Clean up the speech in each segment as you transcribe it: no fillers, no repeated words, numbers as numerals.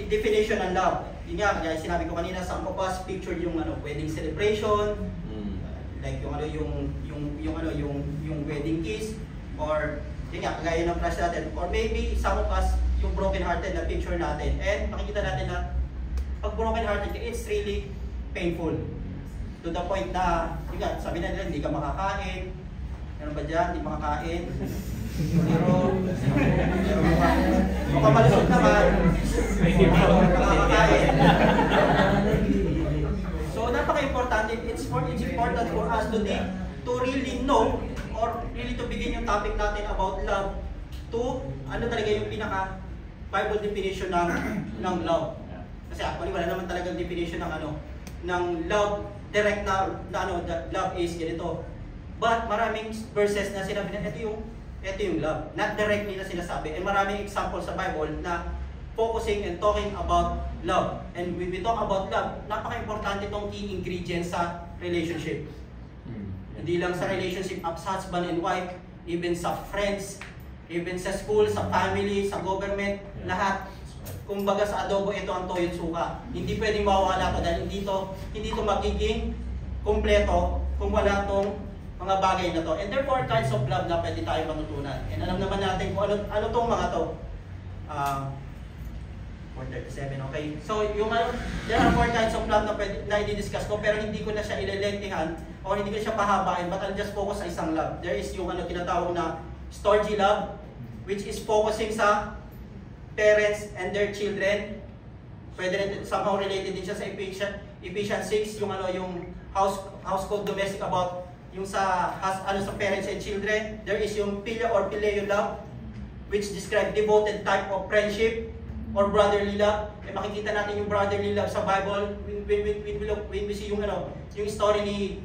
definition ng love. Yun nga, kaya sinabi ko kanina, some of us pictured yung wedding celebration, like yung wedding kiss, or yun nga, kagaya ng crush natin, or maybe some of us yung broken hearted na picture natin, and makikita natin na pag broken hearted, it's really painful to the point na yun nga, sabi na nila hindi ka makakain, ano ba dyan, hindi makakain, pero mukhang malusot naman, makakain. So napaka-importante, it's important for us today to really know or really to begin yung topic natin about love to ano talaga yung pinaka Bible definition ng love. Kasi actually wala naman talagang definition ng love direct na love is ganito. But maraming verses na sinabi na ito yung love. Not directly na sinasabi. And maraming examples sa Bible na focusing and talking about love. And when we talk about love, napaka-importante itong key ingredients sa relationship. Hindi lang sa relationship of husband and wife, even sa friends, even sa school, sa family, sa government, lahat. Kumbaga sa adobo, ito ang toyo at suka. Hindi pwedeng mawawala ito dahil hindi to magiging kumpleto kung wala itong mga bagay na to. And there are 4 kinds of love na pwede tayo matutunan. And alam naman natin kung ano tong mga to. 437, okay? So, there are 4 kinds of love na i-discuss ko, pero hindi ko na siya ilelentihan o hindi ko siya pahabain, but I'll just focus sa isang love. There is yung tinatawag na storge love, which is focusing sa parents and their children. Pwede rin somehow related din siya sa Ephesians 6, yung household domestic about yung sa parents and children. There is yung philia or phileo love, which describe devoted type of friendship or brotherly love. Eh, makikita natin yung brotherly love sa Bible when we see yung story ni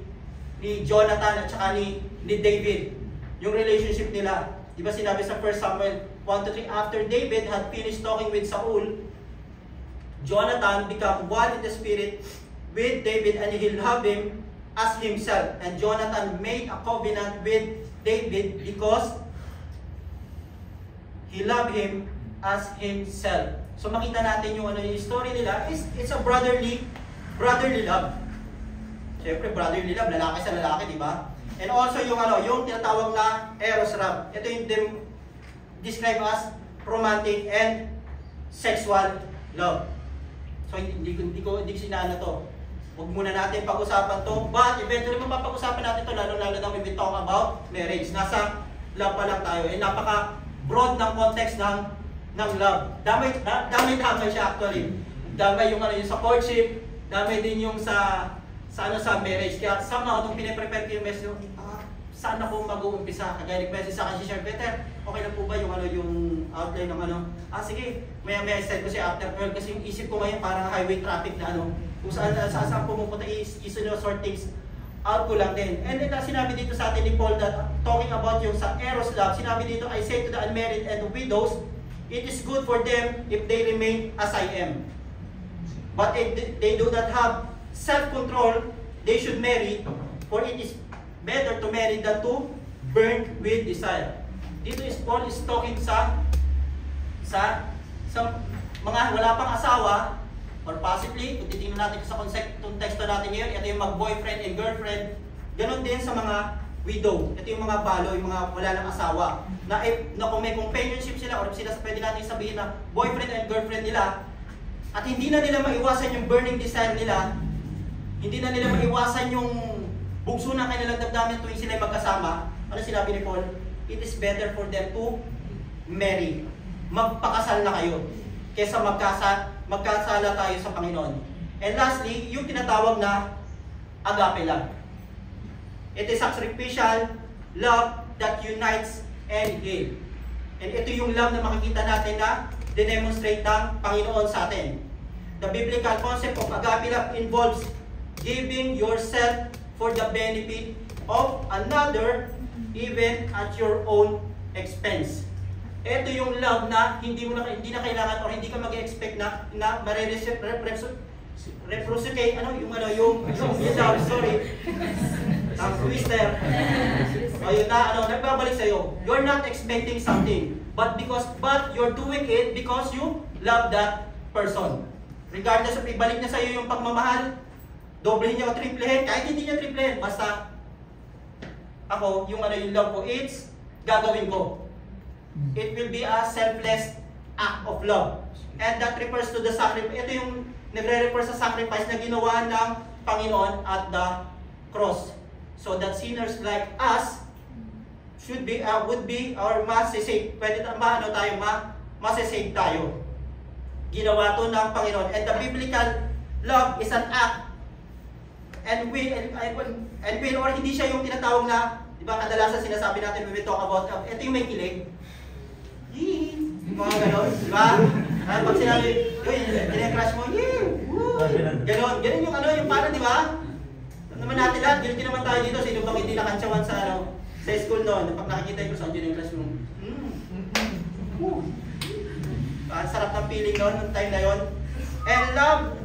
Jonathan at saka ni David, yung relationship nila. Di ba sinabi sa 1 Samuel 1-3, after David had finished talking with Saul, Jonathan became one in the spirit with David and he loved him as himself. And Jonathan made a covenant with David because he loved him as himself. So makita natin yung story nila, it's a brotherly love. Siyempre brotherly love, lalaki sa lalaki, di ba? And also yung tinatawag na eros love. Ito yung describe as romantic and sexual love. So hindi ko sinana to. Huwag muna natin pag-usapan to, but eventually mapapag-usapan natin to lalo na when we talk about marriage. Nasa love pa lang tayo. Eh napaka-broad ng context ng love. Damay siya actually. Damay yung sa courtship, damay din yung sa marriage. Kaya somehow nung pinaprepare ko yung message, saan ako mag-uumpisa? Kagaya nag-message sa akin si Sir Peter, okay na po ba yung outline ng sige, maya send ko siya after 12 kasi yung isip ko ngayon parang highway traffic na kung saan pumupunta sort things out ko lang din. And then sinabi dito sa atin ni Paul that talking about yung sa eros love, sinabi dito, I say to the unmarried and the widows, it is good for them if they remain as I am. But if they do not have self-control, they should marry, for it is better to marry than to burn with desire. Dito Paul is talking sa mga wala pang asawa, or possibly, kung titingnan natin sa konteksto natin ngayon, ito yung mag-boyfriend and girlfriend. Ganon din sa mga widow. Ito yung mga balo, yung mga wala ng asawa. Na kung may companionship sila, or pwede natin sabihin na boyfriend and girlfriend nila, at hindi na nila maiwasan yung burning desire nila, hindi na nila maiwasan yung bugso ng kanilang damdamin tuwing sila magkasama. Ano sinabi ni Paul? It is better for them to marry. Magpakasal na kayo kaysa magkasala tayo sa Panginoon. And lastly, yung tinatawag na agape love. It is sacrificial love that unites and heals. And ito yung love na makikita natin na dinemonstrate ng Panginoon sa atin. The biblical concept of agape love involves giving yourself for the benefit of another even at your own expense. Ito yung love na hindi na kailangan or hindi ka mag-expect na reciprocate yung love, sorry. Twister. Ayun na nagbabalik sa iyo. You're not expecting something, but you're doing it because you love that person. Regardless of ibalik niya sa iyo yung pagmamahal, doblehin niya o triplehin, kahit hindi niya triplehin, basta ako, yung love ko, it's gagawin ko. It will be a selfless act of love. And that refers to the sacrifice. Ito yung nagre-refer sa sacrifice na ginawa ng Panginoon at the cross. So that sinners like us should be, would be, or masisave. Pwede masisave tayo. Ginawa to ng Panginoon. And the biblical love is an act. And will, or hindi siya yung tinatawag na, di ba kadalasan sinasabi natin when we talk about, ito yung may kilig. Yee! Mga ganon, di ba? Pag sinabi, kine-crush mo, yee! Woo! Ganon yung yung parang, di ba? Naman natin lahat, guilty naman tayo dito, sino bang hindi nakantsawan sa sa school noon, pag nakikita yung crush, yung classroom. Ang sarap ng feeling noon, ng time na yon. And love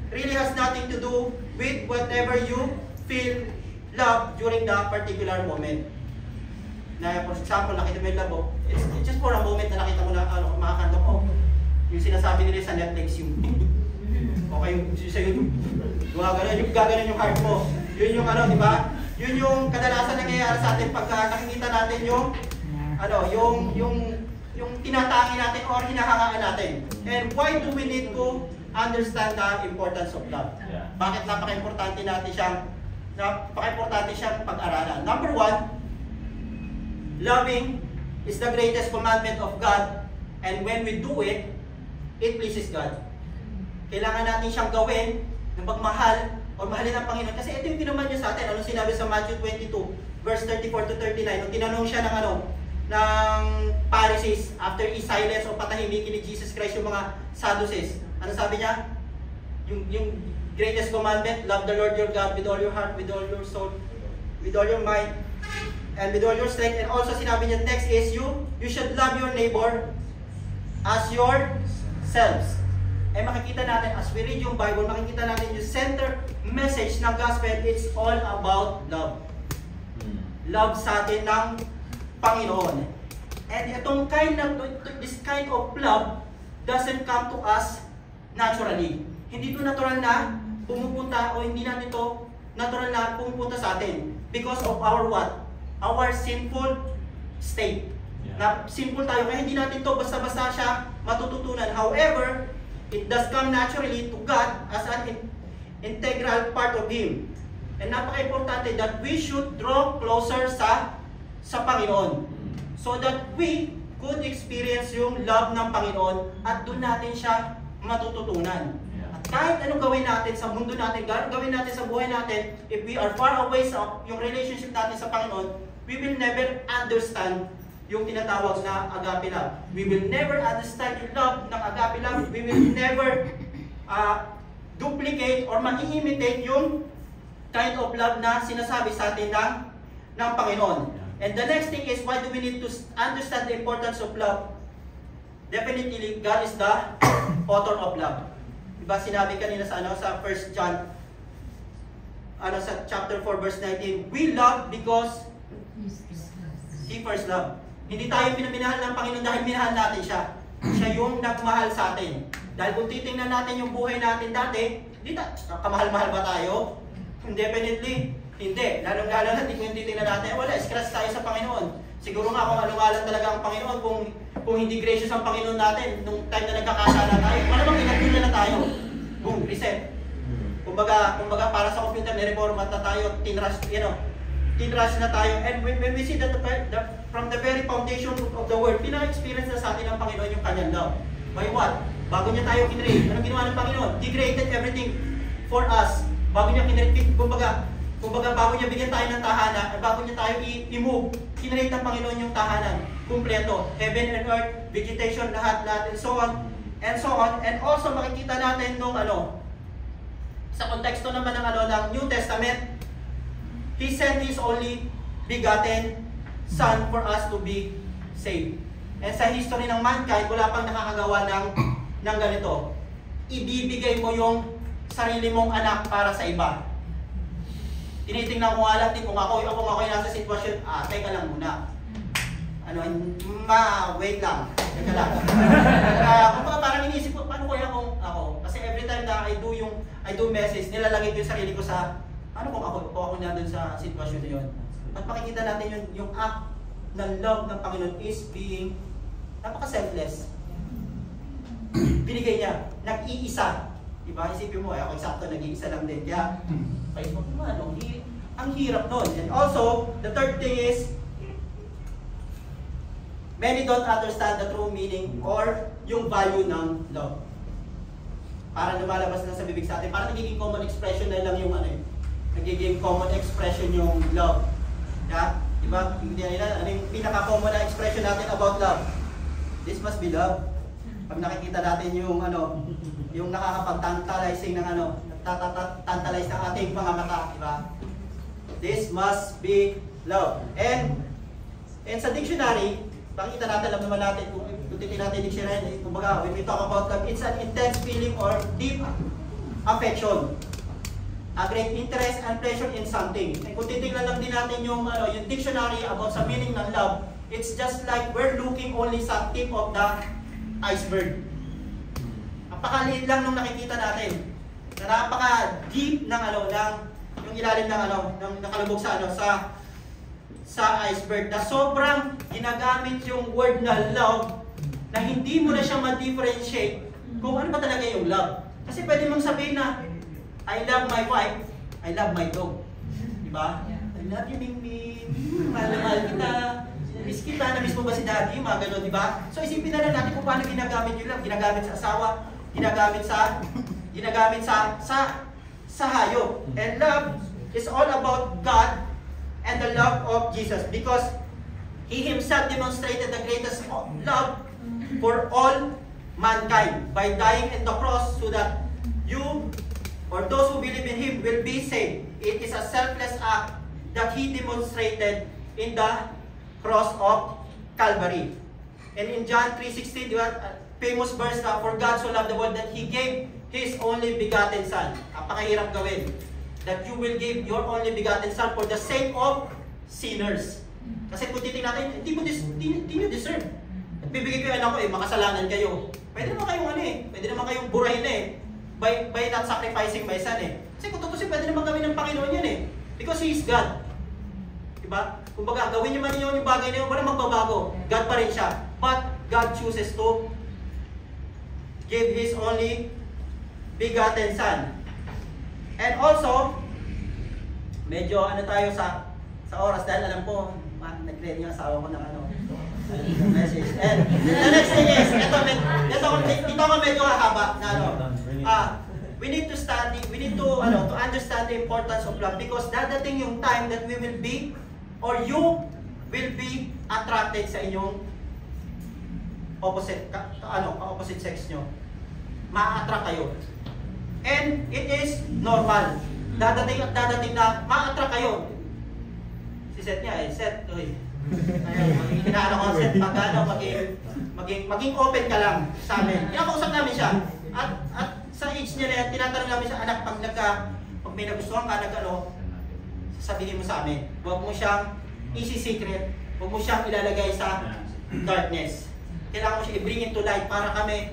really has nothing to do with whatever you feel love during the particular moment. Na, for example, nakita mo yung love, it's just for a moment na nakita mo na makakanta ko. Yung sinasabi nila sa Netflix, yung okay, sa YouTube. Gaganon yung heart mo. Yun yung di ba? Yun yung kadalasan nangyayari sa atin pag nakikita natin yung yung tinatangi natin or hinahangaan natin. And why do we need to understand the importance of love? Bakit napaka-importante siyang pag-aralan? Number one, loving is the greatest commandment of God, and when we do it, it pleases God. Kailangan natin siyang gawin ng pagmahal o mahalin ng Panginoon. Kasi ito yung pinaman niya sa atin. Anong sinabi sa Matthew 22, verse 34 to 39, nung tinanong siya ng Pharisees after i-silence o patahimikin ni Jesus Christ yung mga Sadducees. Ano sabi niya? Yung greatest commandment, love the Lord your God with all your heart, with all your soul, with all your mind, and with all your strength. And also sinabi niya next is you should love your neighbor as yourselves. Eh makikita natin, as we read yung Bible, makikita natin yung center message ng gospel, it's all about love. Love sa atin ng Panginoon. And this kind of love doesn't come to us naturally. Hindi ito natural na pumupunta o hindi natin ito natural na pumupunta sa atin because of our what? Our sinful state. Na sinful tayo, kaya hindi natin ito basta-basta siya matututunan. However, it does come naturally to God as an integral part of Him. And napaka-importante that we should draw closer sa Panginoon so that we could experience yung love ng Panginoon at doon natin siya matututunan. At kahit anong gawin natin sa mundo natin, gawin natin sa buhay natin, if we are far away sa yung relationship natin sa Panginoon, we will never understand yung tinatawag na agape love. We will never understand yung love ng agape love. We will never duplicate or ma-imitate yung kind of love na sinasabi sa atin ng Panginoon. And the next thing is, why do we need to understand the importance of love? Definitely, God is the author of love. Diba sinabi kanina sa 1 John sa chapter 4 verse 19, we love because He first loved. Hindi tayo pinaminahal ng Panginoon dahil minahal natin siya. Siya yung nagmahal sa atin. Dahil kung titingnan natin yung buhay natin dati, kamahal-mahal ba tayo? Definitely, hindi. Lalong-lalo na, kung titingnan natin, wala, scratch tayo sa Panginoon. Siguro nga kung alungalan talaga ang Panginoon, kung hindi gracious ang Panginoon natin, nung time na nagkakasala tayo, malamang inagpila na tayo. Boom, reset. Kumbaga para sa computer, nireformat na tayo, tinrush na tayo. And when we see that from the very foundation of the world, pina-experience na sa atin ng Panginoon yung kanyang love. By what? Bago niya tayo kinreate. Anong ginawa ng Panginoon? He created everything for us. Bago niya kinreate, kumbaga bago niya bigyan tayo ng tahanan, bago niya tayo i-move, kinreate ng Panginoon yung tahanan. Kumpleto. Heaven and earth, vegetation, lahat, and so on. And so on. And also makikita natin nung sa konteksto naman ng New Testament, He sent His only begotten Son for us to be saved. And sa history ng mankind, wala pang nakakagawa ng ganito. Ibibigay mo yung sarili mong anak para sa iba. Tinitingnan ko nga lang kung ako nasa sitwasyon, teka lang muna. Wait lang. Teka lang. Kung parang iniisip ko, paano kaya kung ako? Kasi every time na I do message, nilalagay ko yung sarili ko sa, paano kung ako nandun sa sitwasyon na yun? At makikita natin yung act ng love ng Panginoon is being napaka-selfless. Binigay niya, nag-iisa. Diba? Isipin mo, ako eksakto, nag-iisa lang din. Kaya, ang hirap nun. And also, the third thing is, many don't understand the true meaning or yung value ng love. Parang lumalabas lang sa bibig sa atin, parang nagiging common expression na lang yung nagiging common expression yung love. Yeah? Diba? Ano yung pinaka-common na expression natin about love? This must be love. Pag nakikita natin yung yung nakakapagtantalizing ng tantalize ng ating mga mata, diba? This must be love. And sa dictionary, makikita natin, alam naman natin, kung titignan natin dictionary, kumbaga, when we talk about love, it's an intense feeling or deep affection. A great interest and pleasure in something. And kung titignan lang din natin yung dictionary about sa meaning ng love, it's just like we're looking only sa tip of the iceberg. Napakaliit lang nung nakikita natin. Napaka-deep ng yung ilalim ng nakalubog sa iceberg, na sobrang ginagamit yung word na love na hindi mo na siya ma-differentiate kung ano ba talaga yung love. Kasi pwede mong sabihin na I love my wife, I love my dog. Diba? I love you, Mingming. Mahal kita. Miss kita. Na-miss mo ba si daddy? Mga ganun, diba? So isipin na lang natin kung paano ginagamit yung love. Ginagamit sa asawa, ginagamit sa hayop. And love is all about God and the love of Jesus, because He Himself demonstrated the greatest love for all mankind by dying in the cross so that you or those who believe in Him will be saved. It is a selfless act that He demonstrated in the cross of Calvary. And in John 3:16, famous verse na, for God so loved the world that He gave His only begotten Son. Napakahirap gawin. That you will give your only begotten Son for the sake of sinners. Kasi kung titignan natin, hindi nyo deserve. At bibigay ko yung anak ko, makasalanan kayo. Pwede naman kayong pwede naman kayong burahin by not sacrificing my son Kasi kung tutusin, pwede naman gawin ng Panginoon yan Because He is God. Diba? Kung baga, gawin niyo man yung bagay na yun, walang magbabago. God pa rin siya. But God chooses to give His only begotten Son. And also, medyo tayo sa oras dahil alam ko, nag-ready yung asawa ko ng message. And the next thing is, dito ako medyo haba na we need to study, we need to understand the importance of love, because dadating yung time that we will be, or you will be attracted sa inyong opposite sex nyo. Ma-attract kayo. And it is normal. Dadating na ma-attract kayo. Si Seth niya Seth, Kinaano ko Seth, maging open ka lang sa amin. Kinakausap namin siya. At sa age niya na yan, tinatanong namin sa anak, pag may nagustuhan ka, sasabihin mo sa amin. Huwag mo siyang isi-secret. Huwag mo siyang ilalagay sa darkness. Kailangan mo siya i-bring into light para kami,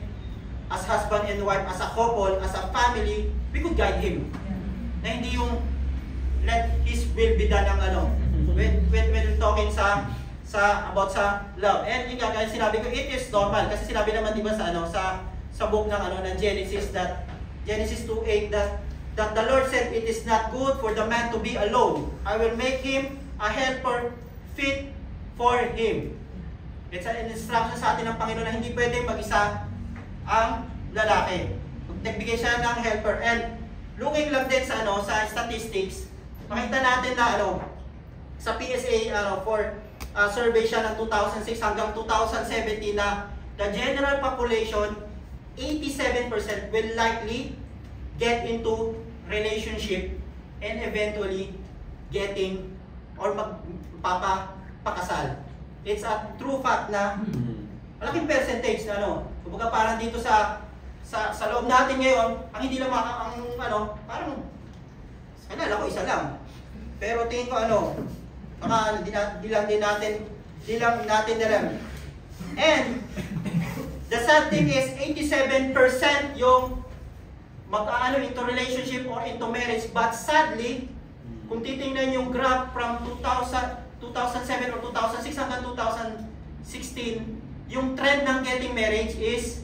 as husband and wife, as a couple, as a family, we could guide him. Na hindi yung let His will be done when talking about love. And yung guys, sinabi ko, it is normal. Kasi sinabi naman diba sa book ng Genesis, that Genesis 2:8, that the Lord said, it is not good for the man to be alone. I will make him a helper fit for him. It's an instruction sa atin ng Panginoon na hindi pwedeng mag-isa ang lalaki. Nagbigay siya ng helper. And looking lang din sa statistics, makita natin na sa PSA for survey siya ng 2006 hanggang 2017 na the general population 87% will likely get into relationship and eventually getting or magpapakasal. It's a true fact na malaking percentage na kumbaga parang dito sa loob natin ngayon, ang hindi lang parang alala ko isa lang. Pero tingin ko baka di lang natin alam. And The sad thing is 87% yung mag-aano into relationship or into marriage, but sadly, kung titingnan yung graph from 2007 or 2006 hanggang 2016, yung trend ng getting marriage is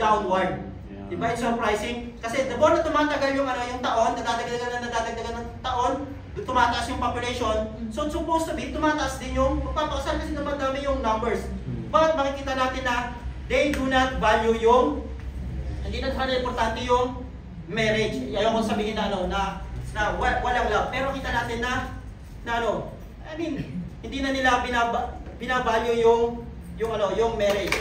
downward. Diba? It's surprising. Kasi the more na tumatagal yung, yung taon, nadadagdagan ng taon, tumataas yung population, so it's supposed to be, tumataas din yung pagpapakasal kasi naman dami yung numbers. But makikita natin na they do not value yung, hindi na importante yung marriage. Ayaw ko sabihin na walang love. Pero kita natin na hindi na nila binavalue yung marriage.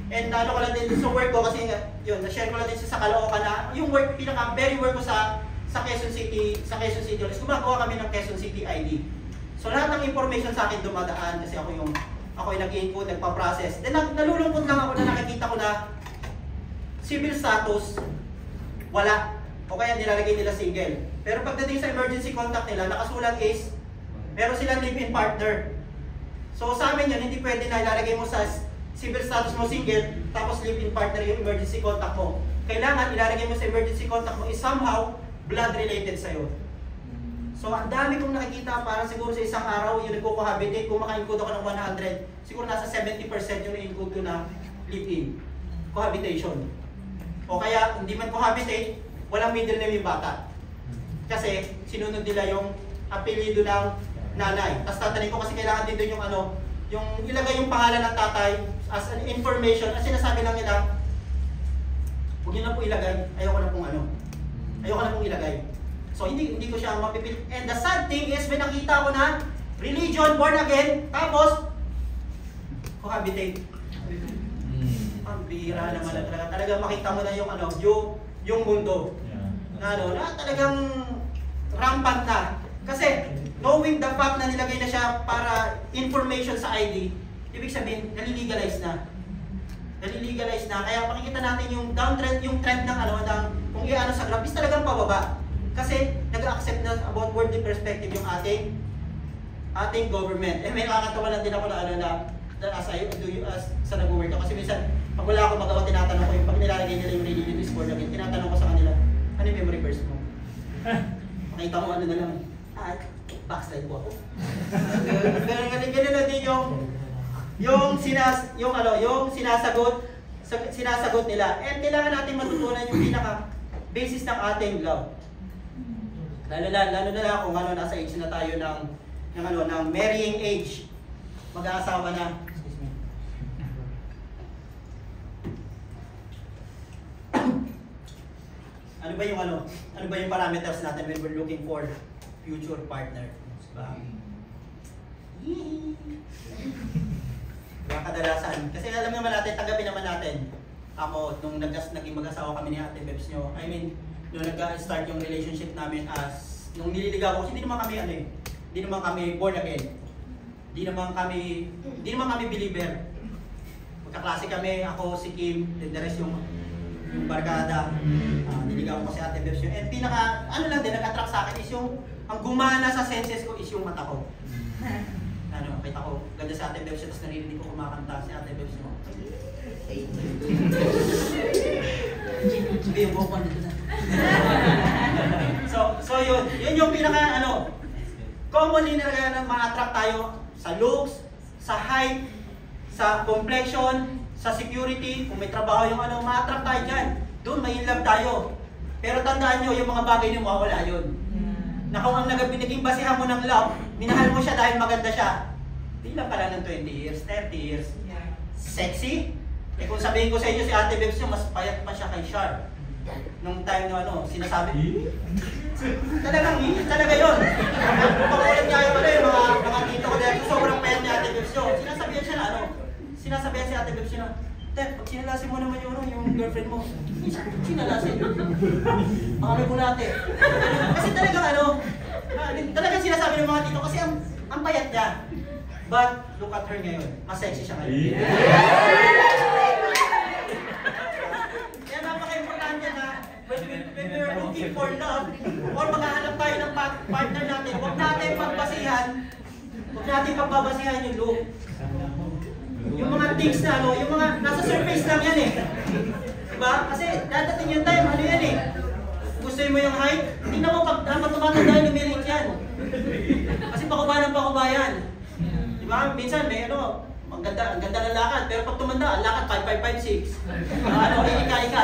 And ko lang din sa work ko kasi yun, na-share ko lang din sa Caloocan na yung work, very work ko sa Quezon City, is gumagawa kami ng Quezon City ID. So lahat ng information sa akin dumadaan kasi ako yung nag-input, nagpa-process. Then nalulungkot lang ako na nakikita ko na civil status wala. O kaya nilalagay nila single. Pero pagdating sa emergency contact nila, nakasulat is meron silang live-in partner. So sa amin yan, hindi pwede na ilalagay mo sa civil status mo single, tapos live-in partner yung emergency contact mo. Kailangan ilalagay mo sa emergency contact mo is somehow blood related sa'yo. So ang dami kong nakikita, parang siguro sa isang araw yung nagko-cohabitate, kung maka-include ako ng 100, siguro nasa 70% yung na-include ko na live-in, cohabitation. O kaya hindi man cohabitate, walang middle name yung bata. Kasi sinunod nila yung apelyido ng nanay. Tapos tatanungin ko kasi kailangan din doon yung ilagay yung pangalan ng tatay as an information. At sinasabi lang nila, huwag nyo na po ilagay, ayoko na pong ilagay. So hindi ko siya mapipil. And the sad thing is, may nakita ko na religion, born again, tapos cohabitate. Ang bira naman na talaga. Talagang makita mo na yung mundo. Na talagang rampant na. Kasi knowing the fact na nilagay na siya para information sa ID, ibig sabihin, nalilegalize na. Kaya makikita natin yung downtrend, yung trend ng kung iano sa graph is talagang pababa. Kasi nag-accept na about worldly perspective yung ating government. May nakakatawa lang din ako sa nag-work ako. Kasi minsan, pag wala akong magawa, tinatanong ko pag nilalagay nila yung religion is born again, tinatanong ko sa kanila, ano yung memory verse mo? Makita mo na lang, backslide po ako. Ganun na din yung sinasagot nila. And kailangan natin matutunan yung pinaka-basis ng ating love. Lalo na kung nasa age na tayo ng marrying age. Mag-aasawa na. Excuse me. Ano ba yung parameters natin when we're looking for future partner? Diba? Kadalasan. Kasi alam naman natin, tanggapin naman natin. Ako, nung naging mag-asawa kami ni Ate Bebs nyo, nung nag-start yung relationship namin nung nililigaw ko, kasi hindi naman kami born again. Hindi naman kami believer. Magkaklase kami, ako, si Kim, the rest yung barkada. Niligaw ko si Ate Bebs nyo. And nag-attract sa akin is ang gumana sa senses ko is yung mata ko. Kita ko, ganda si Ate Bebs, tapos narinig ko kumakanta si Ate Bebs mo. Sabi yung buhok ko dito na. So yun yung pinaka commonly na ma-attract tayo sa looks, sa height, sa complexion, sa security, kung may trabaho yung ma-attract tayo dyan. Doon may in love tayo. Pero tandaan nyo, yung mga bagay nyo mawawala yun. Na kung ang naging basihan mo ng love, minahal mo siya dahil maganda siya. Bilang pala ng 20 years, 30 years. Sexy? Kung sabihin ko sa inyo si Ate Bebs nyo, mas payat pa siya kay Char. Nung time na sinasabi. Talaga yun. Pakulit niya yung mga tito ko dahil sobrang payat ni Ate Bebs nyo. Sinasabihan si Ate Bebs nyo, Ted, pag sinalasin mo naman yung girlfriend mo, sinalasin. Pakami mo natin. Kasi talagang sinasabi ng mga tito kasi ang payat niya. But, look at her ngayon. Mas sexy siya ngayon. Kaya napaka-importante na when we're looking for love or maghahanap tayo ng partner natin, huwag natin pagbabasihan yung look. Yung mga things na ano, yung mga nasa surface lang yan eh. Diba? Kasi dadating yung time, ano yan eh. Gusto mo yung height, hindi na mo pag tumatanda yung lumiliit yan. Kasi pakuba ng pakuba yan. Diba? Minsan may ano, ang ganda ng lakad, pero pag tumanda, ang lakad 5'5", 5'6". Ano, ika-ika.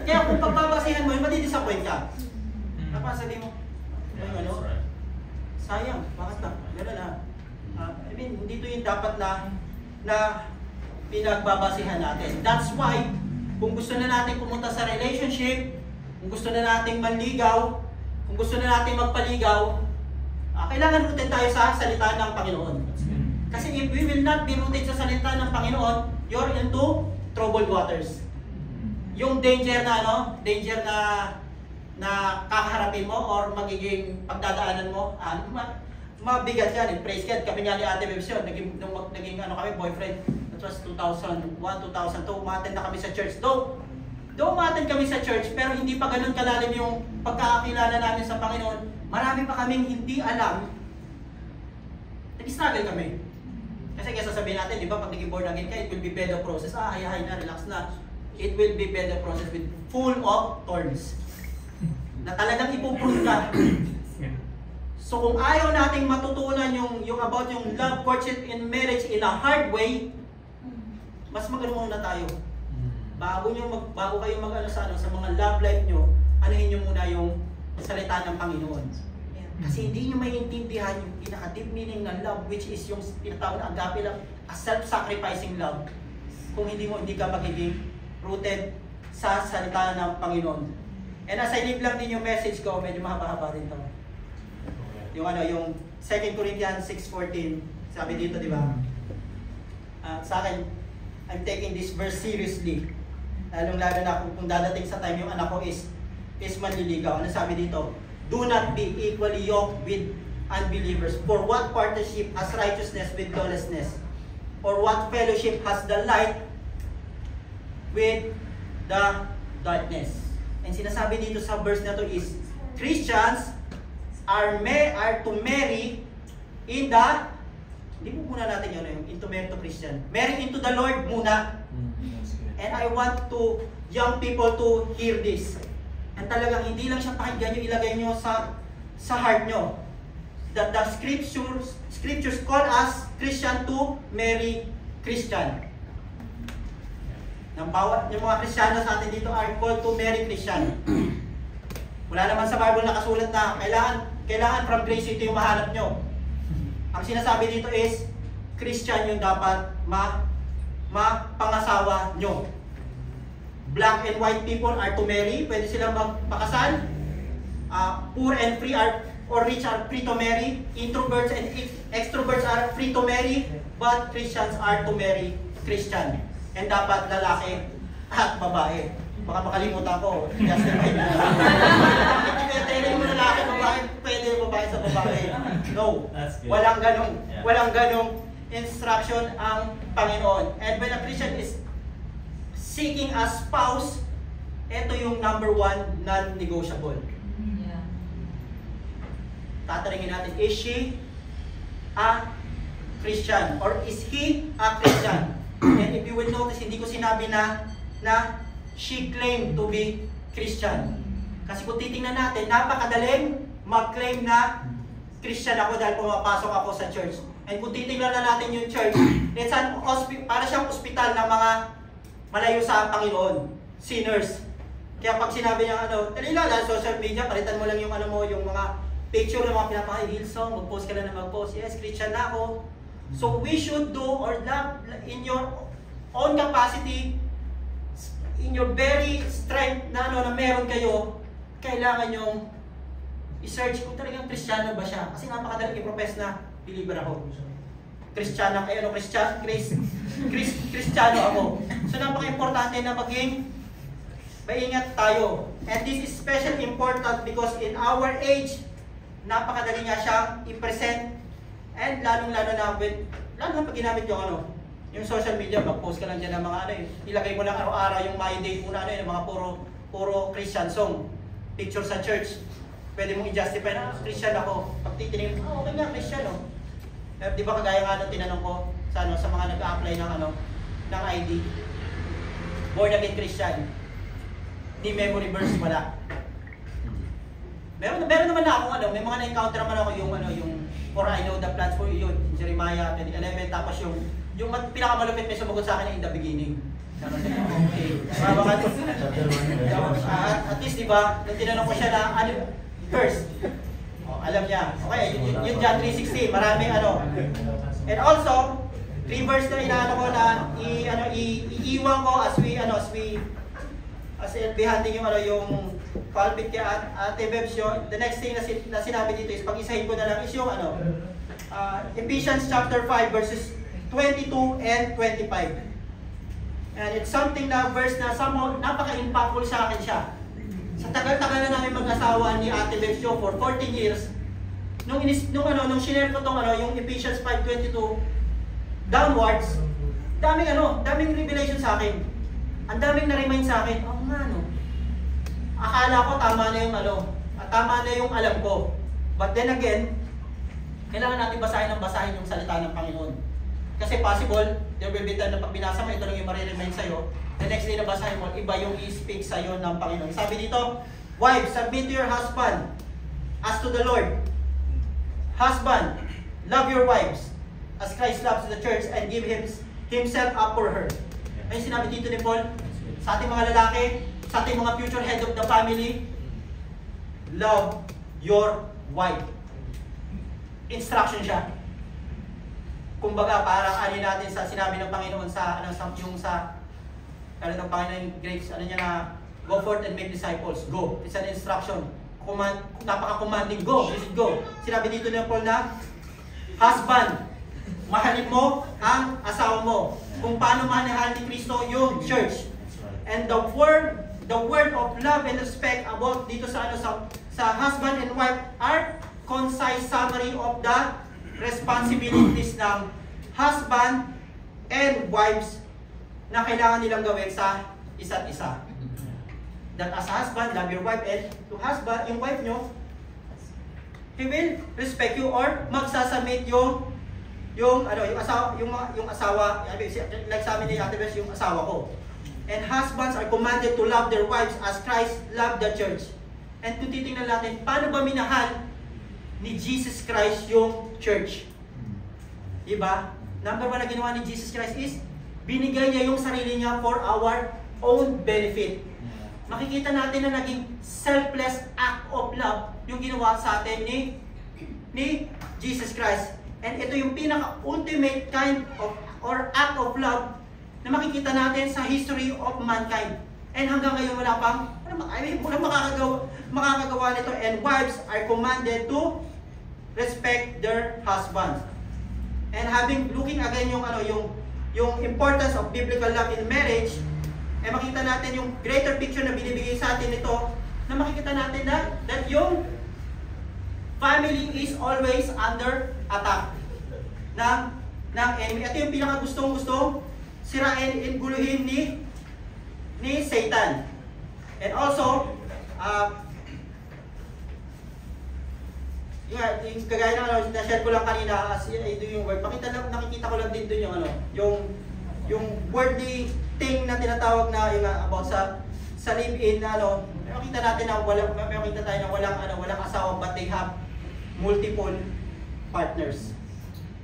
Kaya kung pagbabasihan mo, matidisappoint ka. Tapos sabi mo, ano, sayang, bakit na? Gano'n na. I mean, hindi ito yung dapat na pinagbabasihan natin. That's why, kung gusto na natin pumunta sa relationship, kung gusto na natin manligaw, kung gusto na natin magpaligaw, kailangan rooted tayo sa salita ng Panginoon. Kasi if we will not be rooted sa salita ng Panginoon, you're into troubled waters. Yung danger na ano, danger na kakaharapin mo or magiging pagdadaanan mo, mabigat yan. Praise God, kami nga ni Ate Bebs yun, naging ano kami, boyfriend. That was 2001, 2002, umattend na kami sa church. Though umattend kami sa church, pero hindi pa ganun kalalim yung pagkakakilala namin sa Panginoon. Marami pa kaming hindi alam. Nag-struggle kami. Kasi kaya sasabihin natin, di ba, pag naging born again ka, it will be bed of process. Hay na, relax na. It will be bed of process with full of thorns. Na talagang ipuprove ka. So kung ayaw nating matutunan yung about yung love, courtship, and marriage in a hard way, mas magano muna tayo. Bago kayo mag-ano sa mga love life nyo, anuhin nyo muna yung salita ng Panginoon. Kasi hindi nyo maintindihan yung pinaka-deep meaning ng love, which is yung tinatawag na agape love, a self-sacrificing love. Kung hindi ka magiging rooted sa salita ng Panginoon. And as I leave lang din yung message ko, medyo mahaba-haba rin to. Yung 2 Corinthians 6:14, sabi dito, di ba? Sa akin, I'm taking this verse seriously. Lalong-lalo na kung dadating sa time yung anak ko is manliligaw. Ano sabi dito? Do not be equally yoked with unbelievers. For what partnership has righteousness with lawlessness? Or what fellowship has the light with the darkness? And sinasabi dito sa verse na to is, Christians are to marry in the, hindi po muna natin yun, yung into marry to Christian. Marry into the Lord muna. And I want young people to hear this. And talagang hindi lang siya pakinggan nyo, ilagay nyo sa heart nyo. That the scriptures call us Christian to marry Christian. Yung mga Kristiyano sa atin dito are called to marry Christian. Wala naman sa Bible nakasulat na kailangan from grace ito yung mahanap nyo. Ang sinasabi dito is Christian yung dapat mapangasawa nyo. Black and white people are to marry, pwede silang magpakasal. Poor and free or rich are free to marry. Introverts and extroverts are free to marry, but Christians are to marry Christian. And dapat lalaki at babae. Baka makalimutan ko, justify mo. Hindi kaya tayo mo lalaki, babae, pwede babae sa babae. No, walang ganong instruction ang Panginoon. And when a Christian is seeking a spouse, ito yung number 1 non-negotiable. Yeah. Tatanungin natin, is she a Christian? Or is he a Christian? And if you will notice, hindi ko sinabi na she claimed to be Christian. Kasi kung titingnan natin, napakadaling mag-claim na Christian ako dahil pumapasok ako sa church. And kung titingnan na natin yung church, it's para siyang ospital ng mga malayo sa Panginoon, sinners. Kaya pag sinabi niya dali lang, social media, palitan mo lang yung yung mga picture ng mga pinapaka-Hillsong, mag-post ka lang na mag-post. Yes, Christian na ako. So we should do or love in your own capacity, in your very strength na meron kayo, kailangan yung i-search kung talagang Kristiyano ba siya. Kasi napakadaling i-profess na believer ako. Kristiyano ako. So napaka-importante na maging maingat tayo. And this is especially important because in our age, napakadali nga siyang i-present. And lalong-lalo na pag ginamit yung social media, mag-post ka lang dyan ng mga ilagay mo lang araw-araw yung my day muna yung mga puro Christian song. Picture sa church. Pwede mong i-justify na Christian ako. Pag titingin, okay nga Christian Pero di ba kagaya nga nung tinanong ko sa mga nag-a-apply ng ng ID. Born again Christian. Ni memory verse wala. Meron naman na ako may mga na-encounter naman ako yung for I know the plans for you, Jeremiah 20:11, tapos yung pinakamalupit may sumagot sa akin in the beginning. Okay. At least diba, nung tinanong ko siya na verse. Alam niya. Okay, yung John 3:16, maraming And also, 3 verse na inaano ko na iiwan ko as behanding yung pulpit kay Ate Bebs yun. The next thing na sinabi dito is, pag-isahin ko na lang is yung Ephesians chapter 5 verses 22 and 25. And it's something na verse na somehow napaka-impactful sa akin siya. Sa tagal-tagal na namin mag-asawa ni Ate Bebs yun for 14 years. Nung share ko tong yung Ephesians 5:22 downwards, daming revelation sa akin. Ang daming na-remind sa akin, akala ko tama na yung alam ko. But then again, kailangan natin basahin yung salita ng Panginoon. Kasi possible, there will be time na pag binasa mo, ito lang yung mariremind sa'yo. The next day na basahin mo, iba yung i-speak sa'yo ng Panginoon. Sabi dito, wives, submit to your husband as to the Lord. Husband, love your wives as Christ loves the church and give himself up for her. Ay sinabi dito ni Paul, sa ating mga lalaki, sa ating mga future head of the family, love your wife. Instruction siya. Kumbaga, parang natin sa sinabi ng Panginoon sa ng Panginoon Grace, niya na, go forth and make disciples. Go. It's an instruction. Napaka-commanding. Go. This is go. Sinabi dito ni Paul na, husband, mahalin mo ang asawa mo. Kung paano mahalin ni Kristo yung church. And the word of love and respect about dito sa husband and wife are concise summary of the responsibilities ng husband and wives na kailangan nilang gawin sa isa't isa. That as a husband, love your wife, and to husband, yung wife nyo, he will respect you or magsasubmit yung asawa, like sa amin ni Ate Bes, yung asawa ko. And husbands are commanded to love their wives as Christ loved the church. And kung titingnan natin, paano ba minahal ni Jesus Christ yung church? Diba? Number 1 na ginawa ni Jesus Christ is, binigay niya yung sarili niya for our own benefit. Makikita natin na naging selfless act of love yung ginawa sa atin ni Jesus Christ. And ito yung pinaka-ultimate kind of or act of love na makikita natin sa history of mankind. And hanggang ngayon wala makakagawa nito. And wives are commanded to respect their husbands. And looking again yung importance of biblical love in marriage, makita natin yung greater picture na binibigay sa atin nito, na makikita natin that yung family is always under attack ng enemy. Ito yung pinaka-gustong sirain, guluhin ni Satan. And also, yung kagaya ng na-share ko lang kanina, ito yung word. Nakikita ko lang din dun yung worldly thing na tinatawag na about sa live-in na makita natin na walang asawa but they have multiple partners.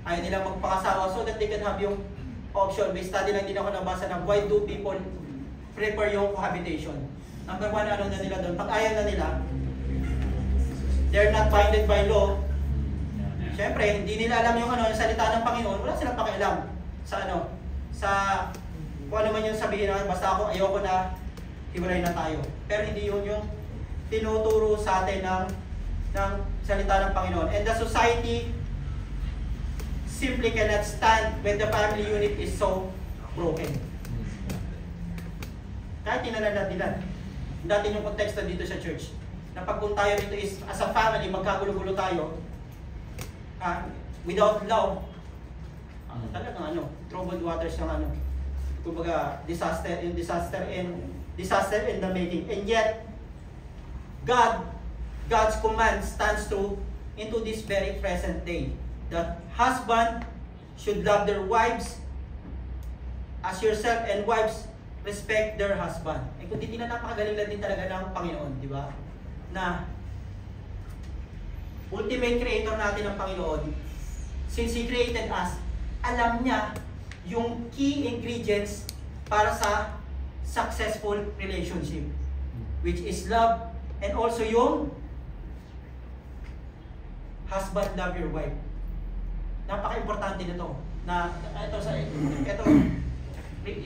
Ayaw nilang magpakasawa so that they can have yung option. May study lang din ako nabasa na why do people prefer yung cohabitation. Number 1, na nila doon, pag ayaw na nila, they're not binded by law. Siyempre, hindi nila alam yung salita ng Panginoon, wala silang pakialam sa kung ano man yung sabihin na basta ayoko na, hiwalay na tayo. Pero hindi yun yung tinuturo sa atin ng salita ng Panginoon. And the society simply cannot stand when the family unit is so broken. Kahit tinalalad nila. Dati yung konteksto dito sa church, na pag kung tayo dito is as a family, magkagulo-gulo tayo, without love, talagang troubled waters yung kumbaga disaster in the making. And yet God's command stands true into this very present day, that husband should love their wives as yourself, and wives, respect their husband. Eh kung titignan, napakagaling lang din talaga ng Panginoon, di ba? Na ultimate creator natin ng Panginoon, since He created us, alam niya yung key ingredients para sa successful relationship, which is love, and also yung husband love your wife. Napaka-importante nito. Na ito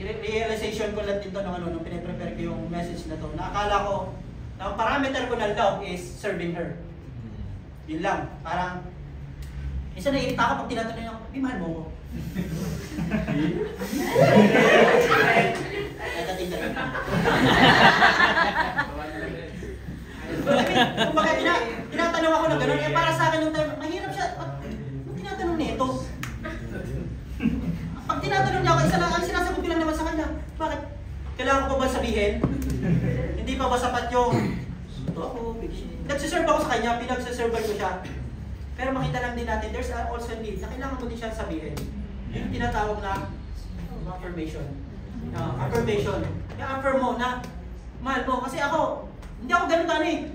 realization ko lang dito nung pinaprepare ko yung message na to. Nakakala ko na ang parameter ko ng love is serving her. Yun lang. Parang isa naiirita ako pag tinatanong niya, mahal mo ko. Kumbaga, tinatanong ako ng gano'n, para sa akin yung time, mahirap siya. Ba't tinatanong niya ito? Pag tinatanong niya ako, ang sinasagot ko lang naman sa kanya, bakit? Kailangan ko ba sabihin? Hindi pa ba sapat yung nagsiserve ako sa kanya, pinagsiserve ko siya. Pero makita lang din natin, there's also need na kailangan mo din siya sabihin. Yung tinatawag na affirmation. Affirmation. I-affirm mo na mahal mo. Kasi ako, hindi ako ganun eh.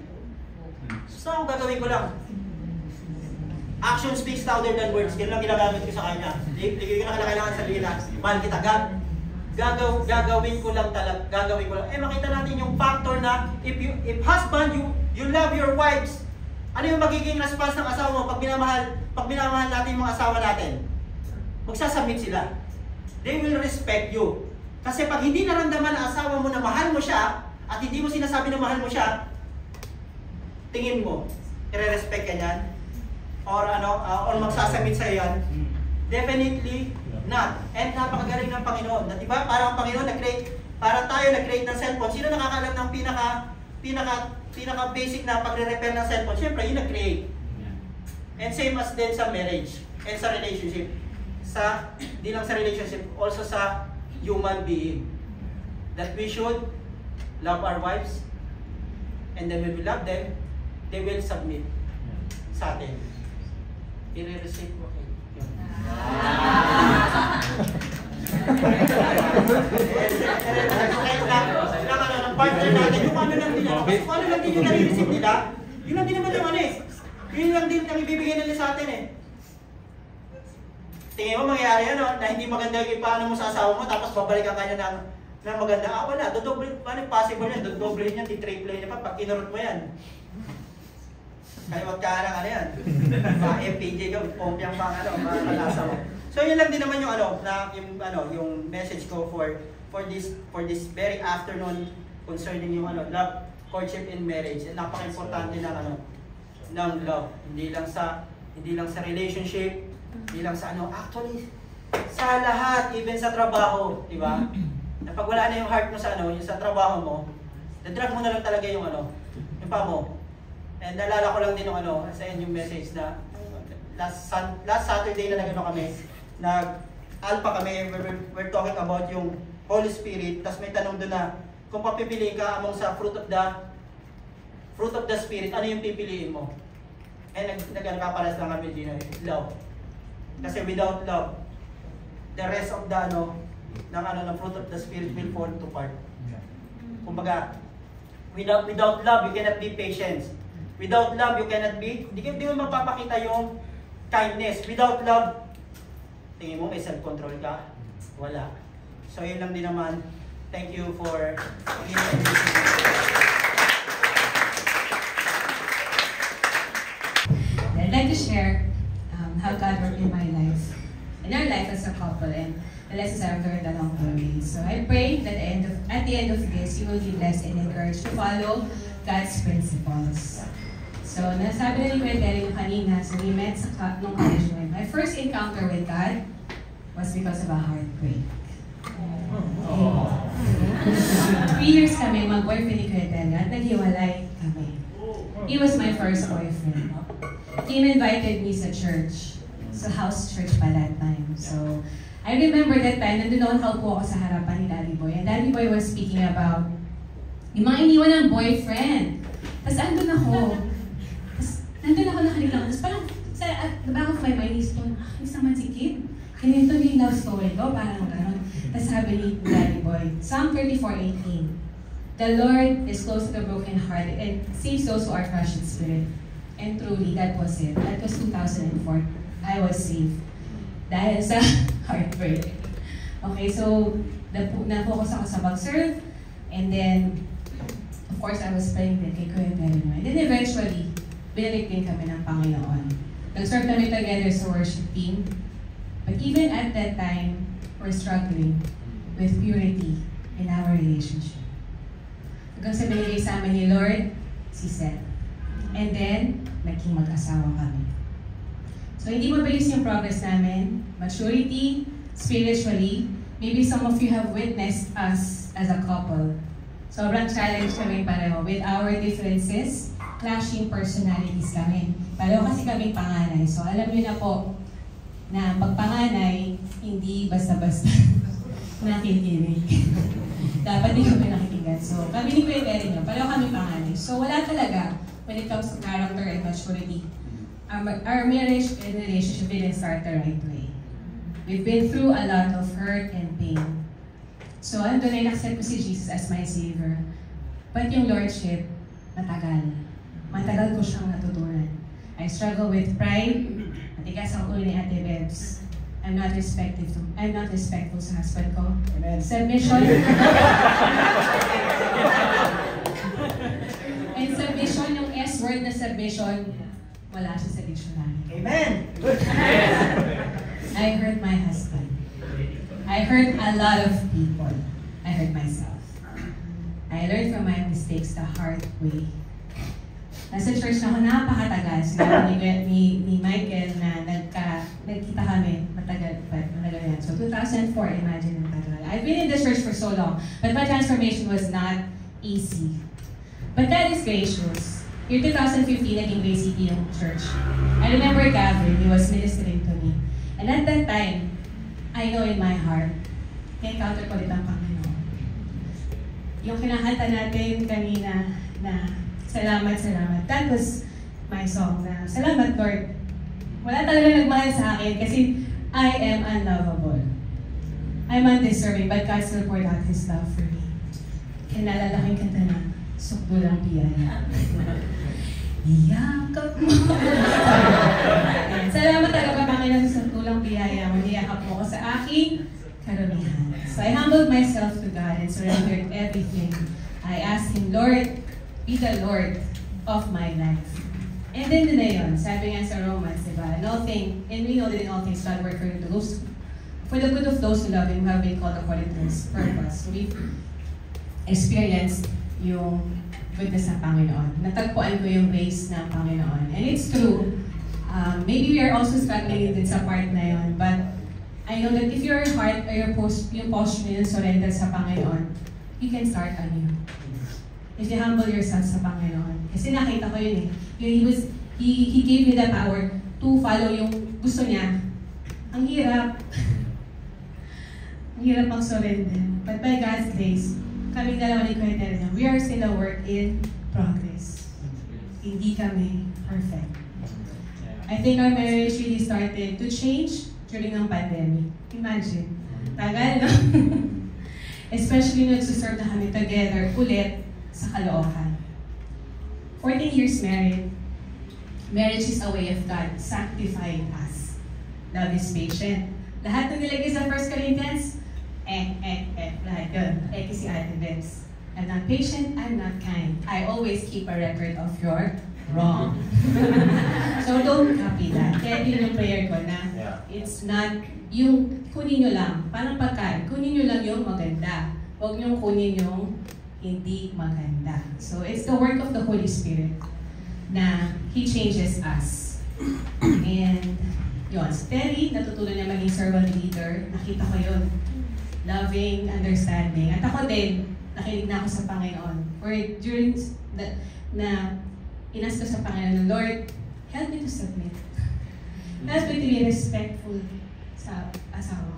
So ako gagawin ko lang. Action speaks louder than words. Ganun lang ginagamit ko sa kanya. Ligay ko na kailangan sabihin na, mahal kita, gagawin ko lang talaga. Gagawin ko lang. Eh makita natin yung factor na if husband, you love your wives, ano yung magiging response ng asawa mo pag minamahal natin yung mga asawa natin? Magsasubmit sila. They will respect you. Kasi pag hindi naramdaman ng asawa mo na mahal mo siya, at hindi mo sinasabi na mahal mo siya, tingin mo, i-respect ka niyan? Or magsasubmit sa'yo yan? Definitely not. And napakagaling ng Panginoon. Na, diba? Parang ang Panginoon parang tayo nag-create ng cellphone. Sino nakakalam ng pinaka-basic na pagre-repair ng cellphone? Siyempre, yun nag-create. And same as din sa marriage and sa relationship. Di lang sa relationship, also sa human being. That we should love our wives, and then when we love them, they will submit sa atin. I-receive mo kayo. Ng partner natin, yung ano lang din yung nare-receive nila, yun lang din naman yung ano eh. Yun lang din ang ibibigay nila sa atin eh. Tingin mo mangyayari na hindi maganda yung paano mo sa asawa mo, tapos babalikan ka niya ng maganda. Wala, dodoble, paano possible yan? Dodoble niya, titriple niya pa pag kinurot mo yan. Kaya wag ka lang yan. Mga FPJ ka, pompiang pang mga kalasa mo. So yun lang din naman yung yung message ko for this very afternoon concerning yung love, courtship and marriage. And napaka-importante ng love. Hindi lang sa relationship, hindi lang sa actually sa lahat, even sa trabaho, di ba? Na pag wala na yung heart mo sa yung sa trabaho mo, na-drag mo na lang talaga yung yung pa mo. And naalala ko lang din yung sa yung message na last Saturday na kami, nag-alpha kami, we're talking about yung Holy Spirit, tapos may tanong doon na kung papipiliin ka among sa fruit of the Spirit, ano yung pipiliin mo? And nagkakaparas lang kami din, love. Kasi without love, the rest of the ng fruit of the Spirit will fall to part. Kumbaga, without love, you cannot be patient. Without love, you cannot be, hindi mo mapapakita yung kindness. Without love, tingin mo may self-control ka? Wala. So yun lang din naman. Thank you for I'd like to share how God worked in my life, in our life as a couple, and the lessons I've learned along the way. So I pray that at the end of this, you will be blessed and encouraged to follow God's principles. So nasabi na ni Kuya kanina, so we met nung college when my first encounter with God was because of a heartbreak. 3 years kami mag-boyfriend ni Kuya at naghiwalay kami. He was my first boyfriend. He invited me sa church, sa house church pa that time. So, I remember that time, nandun ako sa harapan ni Daddy Boy. And Daddy Boy was speaking about yung mga iniwan ng boyfriend. Tapos nandun ako nakalilang. Tapos parang, the back of my mind is, isang man si Kid. Ganito yung love story ko, parang gano'n. Tapos sabi ni Daddy Boy, Psalm 34:18, "The Lord is close to the brokenhearted and saves those who are crushed in spirit." And truly, that was it. That was 2004. I was saved. Dahil sa heartbreak. Okay, so na-focus ako sa pag-serve. And then, of course, I was praying din kay Kuya Berino. And then eventually, binalik din kami ng Panginoon. Nag-serve kami together sa worship team. But even at that time, we're struggling with purity in our relationship. Hanggang sa binigay sa amin ni Lord, si Seth. And then, naging mag-asawa kami. So, hindi mabilis yung progress namin. Maturity, spiritually. Maybe some of you have witnessed us as a couple. Sobrang challenge kami pareho with our differences, clashing personalities kami. Pareho kasi kaming panganay. So, alam niyo na po na pagpanganay, hindi basta-basta nakikinig. Dapat di kami nakikinggan. So, kami ni Kuya Berino, pareho kami panganay. So, wala talaga when it comes to character and maturity. Our marriage and relationship didn't start the right way. We've been through a lot of hurt and pain. So, andun ay accept ko si Jesus as my Savior. But yung Lordship, matagal. Matagal ko siyang natutunan. I struggle with pride. Matigas ang ulo ni Ate Bebs. I'm not respectful sa husband ko. Amen. Submission. And submission, yung S word na submission, wala siya sa dictionary. Amen! I hurt my husband. I hurt a lot of people. I hurt myself. I learned from my mistakes the hard way. Nasa church na ako napakatagal. Sinabi ni Michael na nagkita kami. Matagal yan. So 2004, imagine ang tagal. I've been in this church for so long. But my transformation was not easy. But God is gracious. Year 2015, naging Grace City yung church. I remember Gavin, he was ministering to me. And at that time, I know in my heart, na-encounter ko ulit ang Panginoon. Yung kinakanta natin kanina na salamat, salamat. That was my song na salamat, Lord. Wala talaga nagmahal sa akin kasi I am unlovable. I'm undeserving, but God still poured out His love for me. Kinalala ko yung kanta na sukdo lang biyaya. Iyakap mo. Salamat talaga Panginoon sa tulang biyaya mo. Niyakap mo ko sa aking karamihan. So I humbled myself to God and surrendered everything. I asked Him, Lord, be the Lord of my life. And then na yun, sabi nga sa Romans, diba? And we know that in all things God works for the good of those who love Him, who have been called according to His purpose. So we've experienced yung goodness ng Panginoon. Natagpuan ko yung grace ng Panginoon. And it's true. Maybe we are also struggling din sa part na yun. But I know that if your heart or yung posture yung surrender sa Panginoon, you can start anew. If you humble yourself sa Panginoon. Kasi nakita ko yun eh. He gave me the power to follow yung gusto niya. Ang hirap. Ang hirap mag-surrender. But by God's grace, kaming dalawa ni Kuya Berino, we are still a work in progress. Hindi kami perfect. I think our marriage really started to change during ang pandemic. Imagine. Tagal, no? Especially nung nagsuserve na kami together ulit sa Caloocan. 14 years married. Marriage is a way of God sanctifying us. Love is patient. Lahat na nilagay sa 1 Corinthians, lahat yun. Si Ate Bebs. I'm not patient, I'm not kind. I always keep a record of your wrong. So don't copy that. Kaya yun yung prayer ko na it's not yung kunin nyo lang. Parang pagkain, kunin nyo lang yung maganda. Huwag nyo kunin yung hindi maganda. So it's the work of the Holy Spirit na He changes us. And yun, steady, natutunan niya maging servant leader. Nakita ko yun. Loving, understanding. At ako din, nakinig na ako sa Panginoon. Or during na inas ko sa Panginoon, Lord, help me to submit. Help me to be respectful sa asawa ko.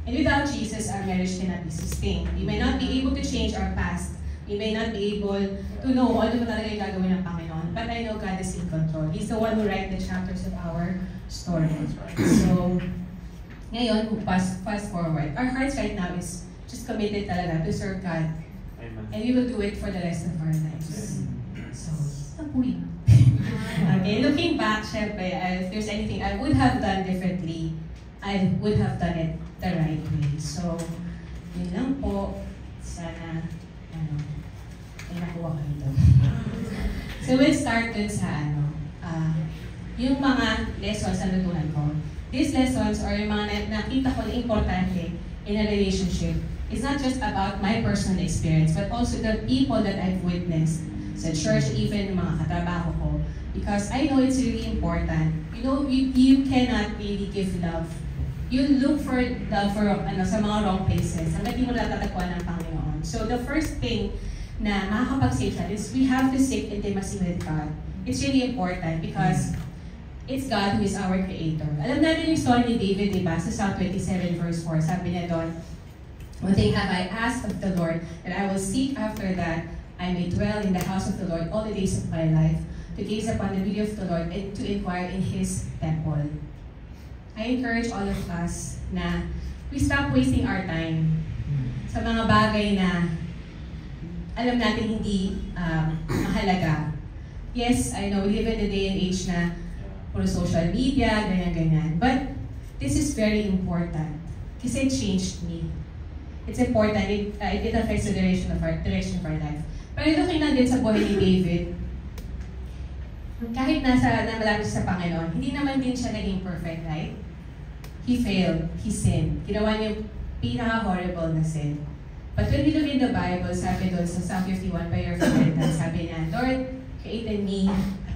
And without Jesus, our marriage cannot be sustained. We may not be able to change our past. We may not be able to know ano ba talaga yung gagawin ng Panginoon. But I know God is in control. He's the one who writes the chapters of our story. So, Ngayon, fast forward, our hearts right now is just committed talaga to serve God. Amen. And we will do it for the rest of our lives. So, tapuin. Okay, looking back, syempre, if there's anything I would have done differently, I would have done it the right way. So, yun lang po. Sana, may nakuha kayo doon. So, we'll start dun sa yung mga lessons na natutunan ko. These lessons or yung mga nakita ko na importante in a relationship is not just about my personal experience, but also the people that I've witnessed sa church, even yung mga katrabaho ko. Because I know it's really important. You know, you cannot really give love. You look for love sa mga wrong places. Hanggang di mo natatagpuan ng Panginoon. So the first thing na makakapag-save siya is we have to seek intimacy with God. It's really important because it's God who is our Creator. Alam natin yung story ni David, diba? Sa Psalm 27 verse 4, sabi niya doon, "One thing have I asked of the Lord, that I will seek after that I may dwell in the house of the Lord all the days of my life, to gaze upon the beauty of the Lord and to inquire in His temple." I encourage all of us na we stop wasting our time sa mga bagay na alam natin hindi mahalaga. Yes, I know we live in the day and age na puro social media, ganyan-ganyan. But this is very important kasi it changed me. It's important. It affects the direction of our life. Pero looking na din sa buhay ni David, kahit namalapit sa Panginoon, hindi naman din siya naging perfect, right? He failed. He sinned. Ginawa niya yung pinaka-horrible na sin. But when we look in the Bible, sabi doon sa Psalm 51, by your repentance, sabi niya, "Lord, create in me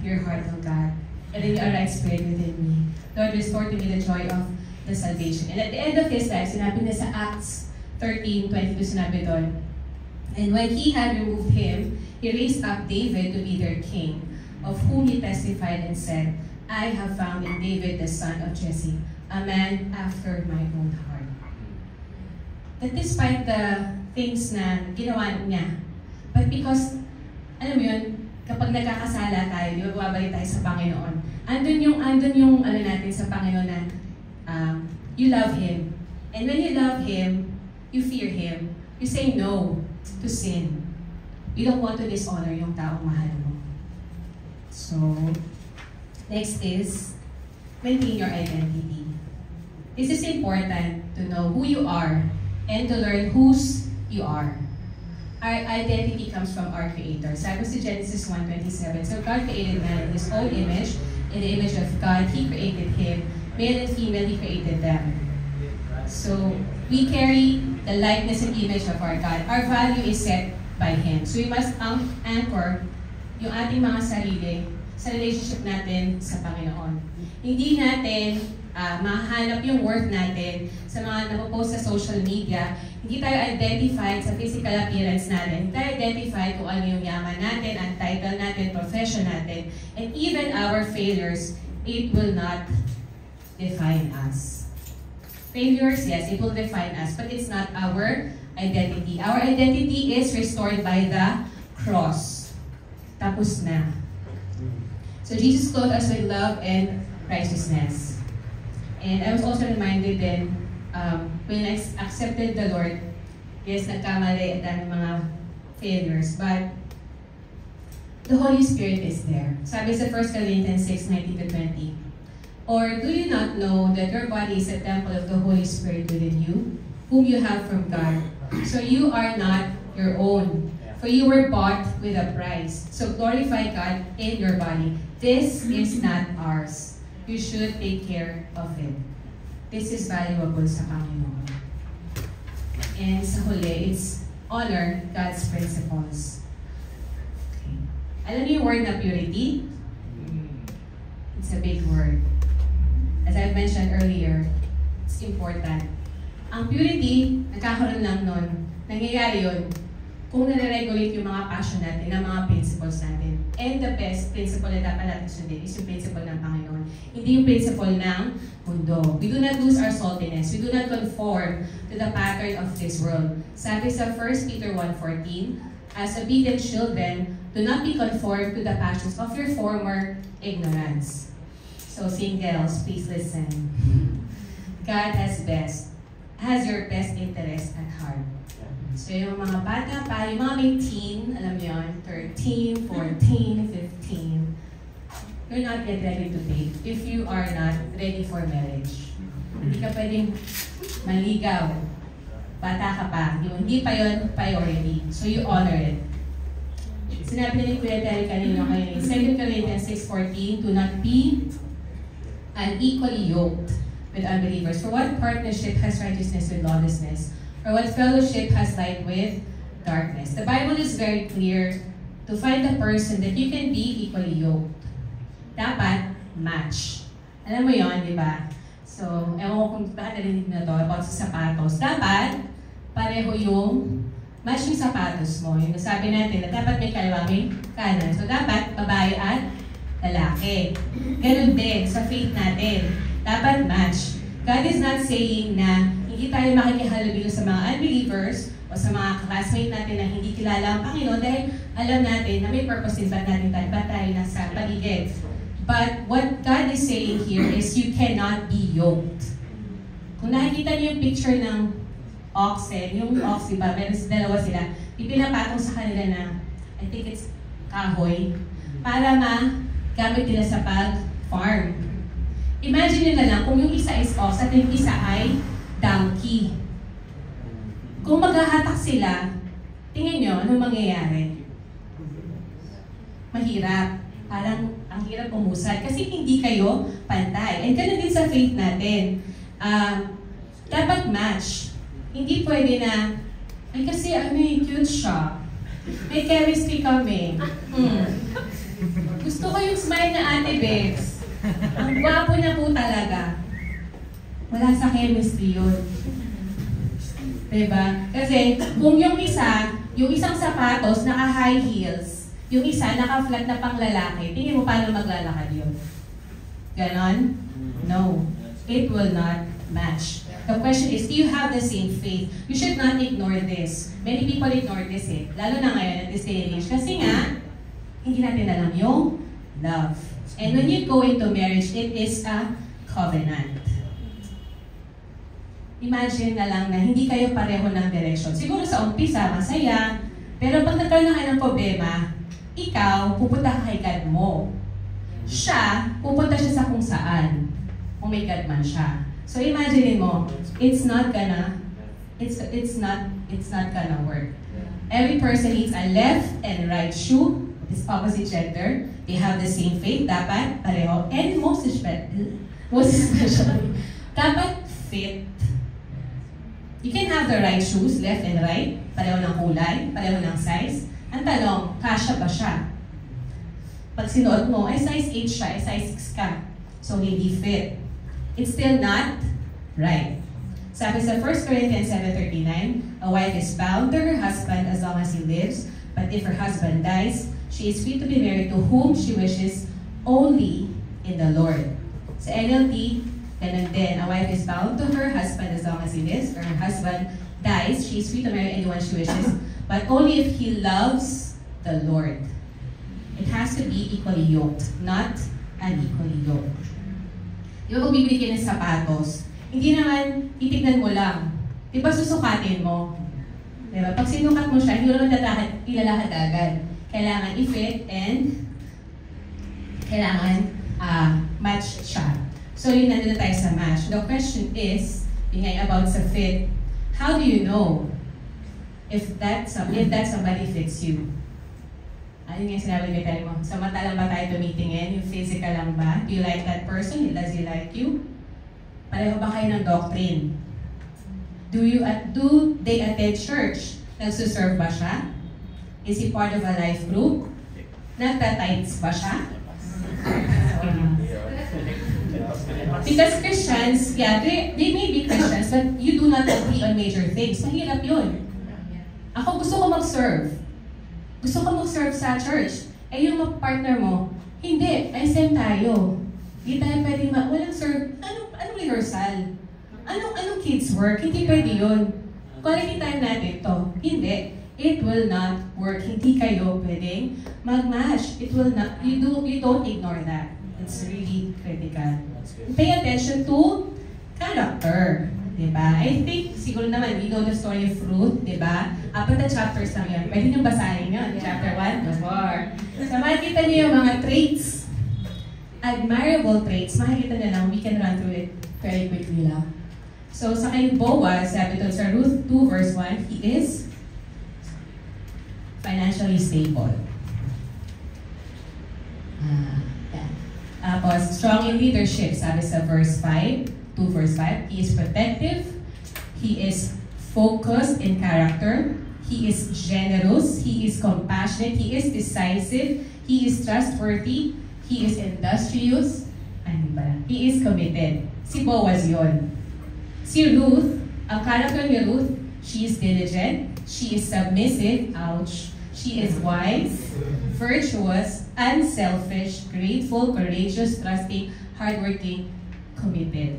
your heart, O God, and then your right spirit within me. Lord, restore to me the joy of the salvation." And at the end of his life, sinabi niya sa Acts 13:22, sinabi doon, "And when he had removed him, he raised up David to be their king, of whom he testified and said, I have found in David the son of Jesse, a man after my own heart." That despite the things na ginawa niya, but because, alam mo yun, kapag nagkakasala tayo, di ba, babalik tayo sa Panginoon. Andun yung ano natin sa Panginoon na you love Him. And when you love Him, you fear Him. You say no to sin. You don't want to dishonor yung taong mahal mo. So, next is, maintain your identity. This is important to know who you are and to learn whose you are. Our identity comes from our Creator. Sabi sa Genesis 1:27, "So God created man in His own image. In the image of God, He created him. Male and female, He created them." So, we carry the likeness and image of our God. Our value is set by Him. So, we must anchor yung ating mga sarili sa relationship natin sa Panginoon. Hindi natin mahanap yung worth natin sa mga napopost sa social media. Hindi tayo identified sa physical appearance natin. Hindi tayo identified kung ano yung yaman natin, ang title natin, profession natin. And even our failures, it will not define us. Failures, yes, it will define us, but it's not our identity. Our identity is restored by the cross. Tapos na. So Jesus clothed us with love and righteousness. And I was also reminded then, when I accepted the Lord, yes, nagkamali at dami mga failures, but the Holy Spirit is there. Sabi sa 1 Corinthians 6:19-20, "Or do you not know that your body is a temple of the Holy Spirit within you, whom you have from God? So you are not your own, for you were bought with a price. So glorify God in your body. This is not ours. You should take care of it." This is valuable sa Panginoon. And sa huli, it's honor God's principles. Okay. Alam niyo yung word na purity? It's a big word. As I've mentioned earlier, it's important. Ang purity, nagkakaroon lang nun. Nangyayari yun kung nare-regulate yung mga passion natin, ang mga principles natin. And the best principle na dapat natin sundin is yung principle ng Panginoon. Hindi yung principle ng mundo. We do not lose our saltiness. We do not conform to the pattern of this world. Sabi sa 1 Peter 1:14, "As obedient children, do not be conformed to the passions of your former ignorance." So singles, please listen. God has your best interest at heart. So yung mga bata pa, yung mga may teen, alam niyo yun, 13, 14, 15, you're not yet ready to date if you are not ready for marriage. Hindi ka pwedeng maligaw. Bata ka pa. Hindi pa yun priority. So you honor it. Sinabi ni Kuya Terry kanina kayo in 2 Corinthians 6:14, do not be unequally yoked with unbelievers. For what partnership has righteousness with lawlessness? Or what fellowship has light with darkness? The Bible is very clear to find a person that you can be equally yoked. Dapat match. Alam mo yon, di ba? So, ewan ko kung bakit narinig na to about sa sapatos. Dapat pareho yung match yung sapatos mo. Yung nasabi natin na dapat may kaliwa, may kanan. So, dapat babae at lalaki. Ganun din sa faith natin. Dapat match. God is not saying na hindi tayo makikihalubilo sa mga unbelievers o sa mga classmate natin na hindi kilala ang Panginoon dahil alam natin na may purpose din ba't tayo nasa paligid. But what God is saying here is you cannot be yoked. Kung nakikita niyo yung picture ng oxen, yung ox, diba, dalawa sila, ipinapatong sa kanila na, I think it's kahoy, para magamit nila sa pag-farm. Imagine nyo na lang kung yung isa is ox at yung isa ay donkey. Kung maghahatak sila, tingin nyo, anong mangyayari? Mahirap. Parang ang hirap umusad kasi hindi kayo pantay. And ganun din sa faith natin. Dapat match. Hindi pwede na, ay kasi cute siya. May chemistry kami. Gusto ko yung smile na Ate Bex. Ang gwapo niya po talaga. Wala sa chemistry yun. Diba? Kasi kung yung isang sapatos naka-high heels, yung isa naka-flat na pang lalaki, tingin mo paano maglalakad yun? Ganon? No. It will not match. The question is, do you have the same faith? You should not ignore this. Many people ignore this lalo na ngayon at this day and age. Kasi nga, hindi natin alam yung love. And when you go into marriage, it is a covenant. Imagine na lang na hindi kayo pareho ng direction. Siguro sa umpisa, masaya. Pero pag nagkaroon na kayo ng problema, ikaw, pupunta ka kay God mo. Siya, pupunta siya sa kung saan. Kung may God man siya. So imagine mo, it's not gonna work. Every person needs a left and right shoe. It's opposite gender. They have the same faith. Dapat pareho. And most especially, dapat fit. You can have the right shoes, left and right. Pareho ng kulay, pareho ng size. Ang tanong, kasya ba siya? Pag sinuot mo, ay size 8 siya, ay size 6 ka. So hindi fit. It's still not right. Sabi sa 1 Corinthians 7:39, a wife is bound to her husband as long as he lives, but if her husband dies, she is free to be married to whom she wishes only in the Lord. Sa NLT, ganun din, a wife is bound to her husband as long as he lives, or her husband dies, she is free to marry anyone she wishes, but only if he loves the Lord. It has to be equally yoked, not unequally yoked. Yung kung bibili ka ng sapatos, hindi naman titignan mo lang. Di ba susukatin mo? Di ba? Pag sinukat mo siya, hindi mo naman ilalakad agad. Kailangan i-fit and kailangan match siya. So yun, nandun tayo sa match. The question is, yun nga about sa fit, how do you know if that somebody fits you? Ano yung sinabi ko tayo mo? Sa mata lang ba tayo tumitingin? Yung physical lang ba? Do you like that person? Does he like you? Pareho ba kayo ng doctrine? Do they attend church? Nagsuserve ba siya? Is he part of a life group? Nagtatights ba siya? Because Christians, yeah, they may be Christians, but you do not agree on major things. Mahirap yun. Ako gusto ko mag-serve. Gusto ko mag-serve sa church. Eh yung partner mo, hindi, SM tayo. Hindi tayo pwede walang serve. Anong rehearsal? Anong kids work? Hindi pwede yun. Quality time natin to. Hindi. It will not work. Hindi kayo pwedeng mag-match. It will not. You don't ignore that. It's really critical. Pay attention to character. Diba? I think, siguro naman, you know the story of Ruth, diba? 4 na chapters lang yun. Pwede nyo basahin yun. Chapter 1 to 4. So, makikita nyo yung mga traits, admirable traits, makikita nyo lang, we can run through it very quickly lang. So, sa kay Boaz, sabi doon sa Ruth 2 verse 1, he is financially stable. Yeah. Tapos, strong in leadership, sabi sa verse 5, 2 verse 5, he is protective, he is focused in character, he is generous, he is compassionate, he is decisive, he is trustworthy, he is industrious, he is committed. Si Boaz yun. Si Ruth, ang character ni Ruth, she is diligent, she is submissive, ouch, she is wise, virtuous, unselfish, grateful, courageous, trusting, hardworking, committed.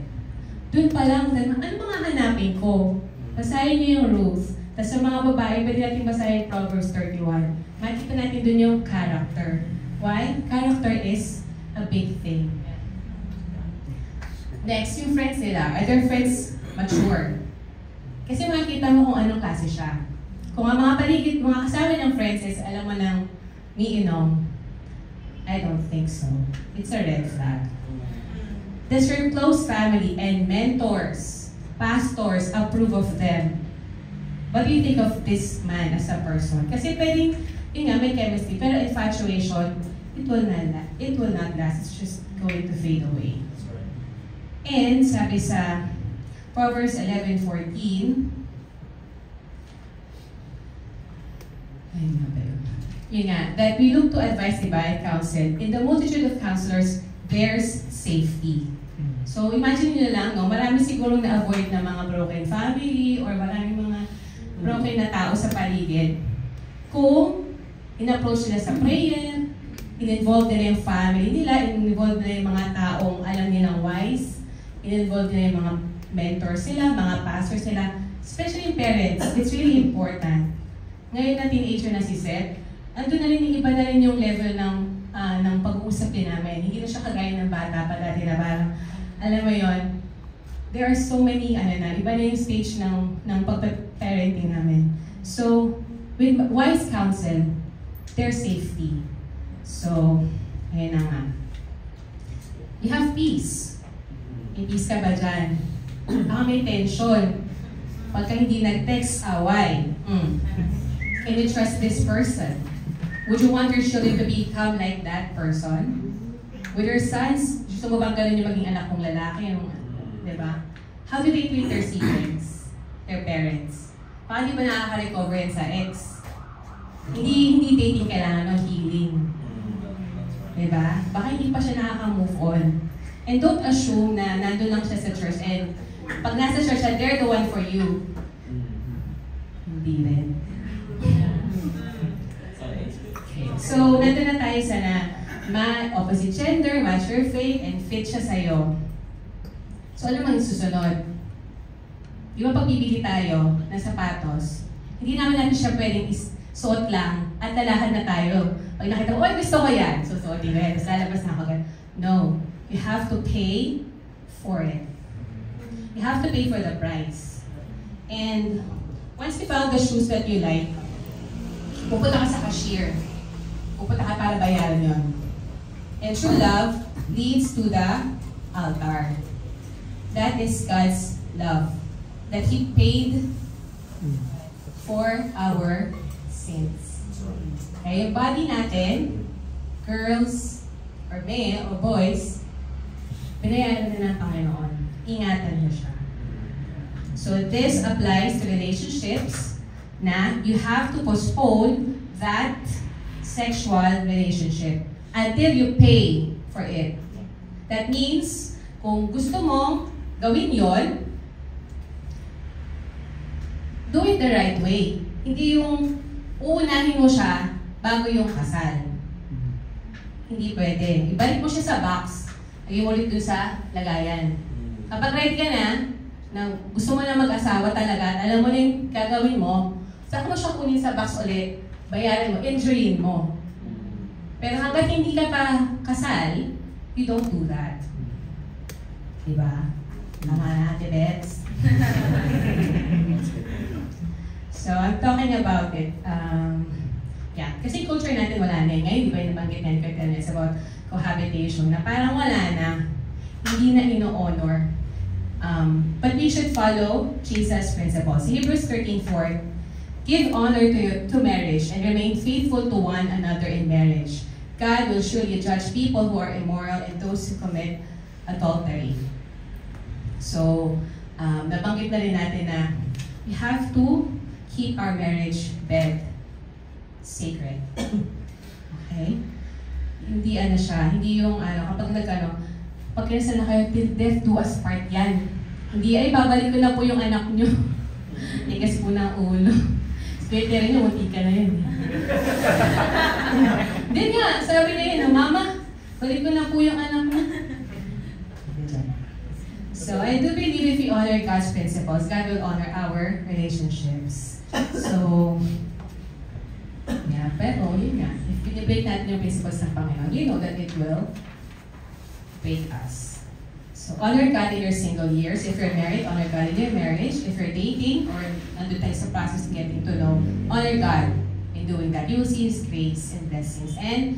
Doon pa lang, ano mga hanapin ko? Basahin niyo yung Ruth. Tapos sa mga babae, pwede natin basahin Proverbs 31. Makikita natin doon yung character. Why? Character is a big thing. Next, yung friends nila. Are their friends mature? Kasi makikita mo kung anong klase siya. Kung ang mga paligid, mga kasama ng friends is alam mo nang miinom, I don't think so. It's a red flag. Does your close family and mentors, pastors approve of them? What do you think of this man as a person? Kasi pwedeng, yun nga, may chemistry, pero infatuation, it will not last. It's just going to fade away. And sabi sa Proverbs 11:14, yun nga, that we look to advice, diba, and counsel. In the multitude of counselors, there's safety. So, imagine nyo lang, no, marami siguro na-avoid na mga broken family or marami mga broken na tao sa paligid. Kung in-approach nila sa prayer, in-involve nila yung family nila, in-involve nila yung mga taong alam nilang wise, in-involve nila yung mga mentors sila, mga pastors sila, especially yung parents. It's really important. Ngayon na teenager na si Seth, andun na rin yung iba na rin yung level ng pag-uusap din namin. Hindi na siya kagaya ng bata pa dati na parang, alam mo yon, there are so many, iba na yung stage ng pag-parenting namin. So, with wise counsel, there's safety. So, ayun na nga. You have peace. May peace ka ba dyan? Baka may tension. Pagka hindi nag-text, away. Can you trust this person? Would you want your children to become like that person? With your sons, gusto mo bang gano'n yung maging anak kong lalaki? Diba? How do they treat their siblings? Their parents? Baka di ba nakaka-recover yan sa ex? Hindi dating kailangan ng healing. Diba? Baka hindi pa siya nakaka-move on. And don't assume na nandun lang siya sa church and pag nasa church siya, they're the one for you. Hindi rin. So, nandun na tayo sa opposite gender, match your faith, and fit siya sa'yo. So, ano mang susunod? Di ba pag bibili tayo ng sapatos, hindi naman natin siya pwedeng suot lang at lalahan na tayo. Pag nakita mo, gusto ko yan, susuotin ko yan, tapos lalabas na ako. No. You have to pay for it. You have to pay for the price. And once you found the shoes that you like, pupunta ka sa cashier. Pupunta ka para bayaran yun. And true love leads to the altar. That is God's love. That He paid for our sins. Kaya yung body natin, girls, or male, or boys, binayaran na ng Panginoon. Ingatan niyo siya. So this applies to relationships na you have to postpone that sexual relationship until you pay for it. That means, kung gusto mo gawin yon, do it the right way. Hindi yung uunahin mo siya bago yung kasal. Hindi pwede. Ibalik mo siya sa box. Lagay mo ulit dun sa lagayan. Kapag ready ka na gusto mo na mag-asawa talaga, alam mo na yung gagawin mo, saka mo siya kunin sa box ulit, bayaran mo, injuryin mo. Pero hanggat hindi ka pa kasal, you don't do that. Diba? Tama na, Ate Bets. So, I'm talking about it. Yeah, kasi culture natin wala na. Ngayon, di ba yung nabanggit na it's about cohabitation na parang wala na. Hindi na ino-honor. But we should follow Jesus' principles. Hebrews 13:4, give honor to marriage and remain faithful to one another in marriage. God will surely judge people who are immoral and those who commit adultery. So, nabanggit na rin natin na we have to keep our marriage bed sacred. Okay? Hindi hindi yung pag kinasal na kayo, till death do us part yan. Hindi, ay babalik ko na po yung anak nyo. Tigas po ng ulo. Swerte rin yung munti ka na yun. Hindi nga, sabi na yun, Mama, balik ko na po yung anak mo. So, I do believe if we honor God's principles, God will honor our relationships. So, yeah, pero yun nga, if pinibreak natin yung principles ng Panginoon, you know that it will break us. So, honor God in your single years. If you're married, honor God in your marriage. If you're dating or nandun tayo sa process of getting to know, honor God in doing that. You will see His grace and blessings, and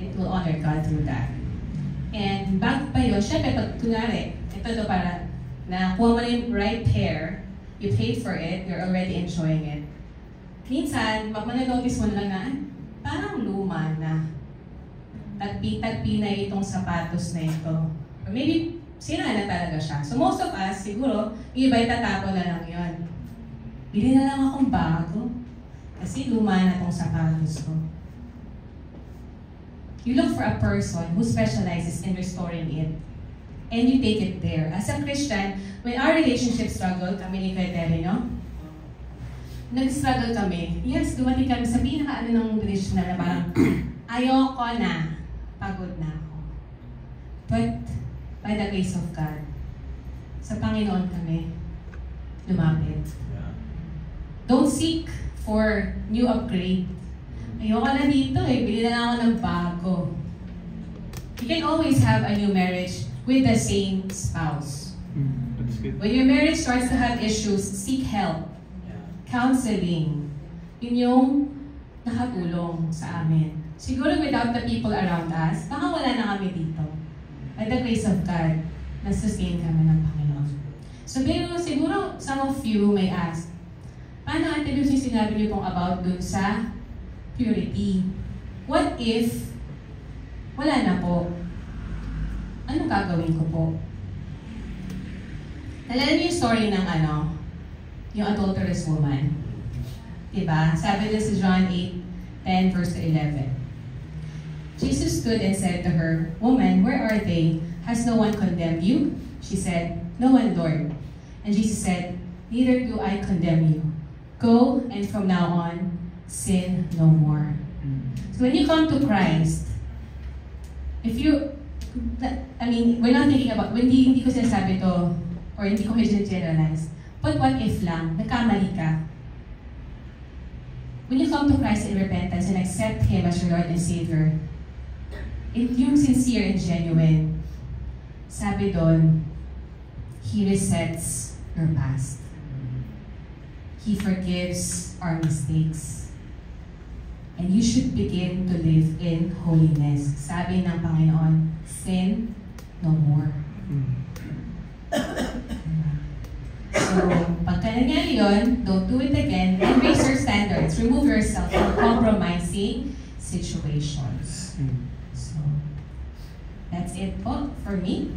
it will honor God through that. And back pa yun, syempre, pag kunwari, ito para nakuha mo na yung right pair, you paid for it, you're already enjoying it. Minsan, pag mananotice mo lang na, parang luma na. Tagpi-tagpi na itong sapatos na ito. Or maybe, sira na talaga siya. So most of us, siguro, yung iba itatapon na lang yun. Bili na lang akong bago. Kasi luma na itong sapatos ko. You look for a person who specializes in restoring it. And you take it there. As a Christian, when our relationship struggled, kami ni Fedele, no? Nag-struggle kami. Yes, dumating kami sa pinaka-ano ng relation na parang, ayoko na. Pagod na ako. But, by the grace of God, sa Panginoon kami, lumapit. Don't seek for new upgrade. Ayoko na dito eh, bili na lang ako ng bago. You can always have a new marriage with the same spouse. That's good. When your marriage starts to have issues, seek help. Counseling. Yun yung nakatulong sa amin. Siguro without the people around us, baka wala na kami dito. By the grace of God, na-sustain kami ng Panginoon. So siguro some of you may ask, paano Ate Lucy sinabi niyo pong about dun sa purity? What if wala na po? Anong gagawin ko po? Nalala niyo yung story ng yung adulterous woman. Diba? Sabi na sa John 8:10 verse 11. Jesus stood and said to her, "Woman, where are they? Has no one condemned you?" She said, "No one, Lord." And Jesus said, "Neither do I condemn you. Go, and from now on, sin no more." So when you come to Christ, we're not thinking about, hindi ko sinasabi to, or hindi ko generalize, but what if lang, nagkamali ka? When you come to Christ in repentance and accept Him as your Lord and Savior, yung sincere and genuine, sabi doon, He resets your past. He forgives our mistakes. And you should begin to live in holiness. Sabi ng Panginoon, sin no more. So, pagka nangyari yun, don't do it again, and raise your standards. Remove yourself from compromising situations. So, that's it po for me.